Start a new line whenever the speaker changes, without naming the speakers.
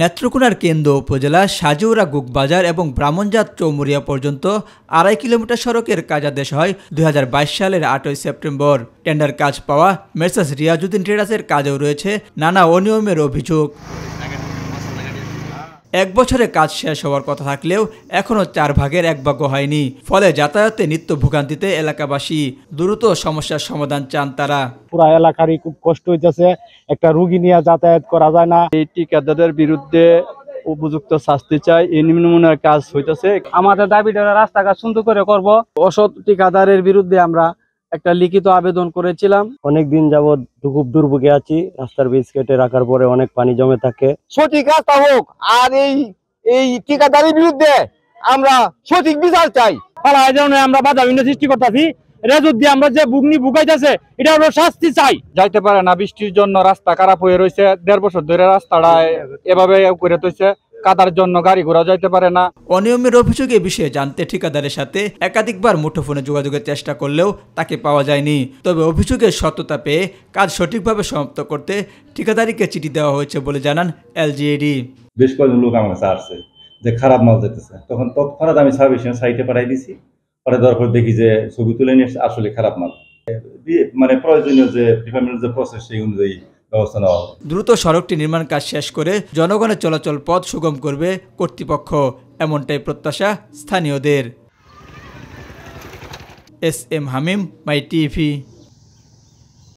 নেত্রকোনার কেন্দ্র উপজেলা সাজুরা গুকবাজার এবং ব্রাহ্মণজাত চৌমুরিয়া পর্যন্ত 2.5 কিলোমিটার সড়কের কাজাদেশ হয় 2022 সালের 8 সেপ্টেম্বর। টেন্ডার কাজ পাওয়া মেসার্স রিয়াজউদ্দিন ট্রেডার্সের কাজেও রয়েছে নানা অনিয়মের অভিযোগ। 1 বছরে কাজ শেষ হওয়ার কথা থাকলেও এখনও 4 ভাগের 1 ভাগ হয়নি। ফলে যাতায়াতে নিত্য ভোগান্তিতে এলাকাবাসী। দ্রুত সমস্যার সমাধান চান তারা।
পুরা এলাকারই খুব কষ্ট হইতেছে, একটা রোগী নিয়ে যাতায়াত করা যায় না।
এই ঠিকাদারদের বিরুদ্ধে উপযুক্ত শাস্তি চাই, এই নিম্নমানের কাজ হইতেছে।
আমাদের দাবিটা রাস্তাঘাট সুন্দর করে করব।
অসৎ ঠিকাদারের বিরুদ্ধে আমরা একটা লিখিত আবেদন করেছিলাম।
অনেকদিন যাবৎ খুব দুর্ভোগে আছি। রাস্তার বীজ কেটে রাখার পরে অনেক পানি জমে থাকে।
সঠিক রাস্তা হোক, আর এই ঠিকাদারের বিরুদ্ধে আমরা সঠিক বিচার চাই।
আমরা বাধা বিঘ্ন সৃষ্টি করতেছি, আমরা যে বুগনি বুকাইতেছে এটা আমরা শাস্তি চাই।
যাইতে পারে না, বৃষ্টির জন্য রাস্তা খারাপ হয়ে রয়েছে। 1.5 বছর ধরে রাস্তাটা এভাবে করে রয়েছে, কাদার জন্য গাড়ি ঘোড়া যাইতে পারে না।
অনিয়মের অভিযোগে বিষয়ে জানতে ঠিকাদারের সাথে একাধিকবার মুঠোফোনে যোগাযোগের চেষ্টা করলেও তাকে পাওয়া যায়নি। তবে অভিযোগের সত্যতা পেয়ে কাজ সঠিকভাবে সমাপ্ত করতে ঠিকাদারিকে চিঠি দেওয়া হয়েছে বলে জানান এলজিইডি।
বেশ কয়েকজন লোক আমার কাছে আসছে যে খারাপ মাল যেতেছে, তখন তৎক্ষণাৎ আমি সার্ভিসিং সাইটে পাঠাই দিছি। পরে দেওয়ার পর দেখি যে ছবি তুলে নিয়ে আসলে খারাপ মাল, মানে প্রয়োজনীয় যে ডিপার্টমেন্টের যে প্রসেস সেই অনুযায়ী ব্যবস্থা নেওয়া হবে।
দ্রুত সড়কটি নির্মাণ কাজ শেষ করে জনগণের চলাচল পথ সুগম করবে কর্তৃপক্ষ, এমনটাই প্রত্যাশা স্থানীয়দের। এস এম হামিম, মাই টিভি।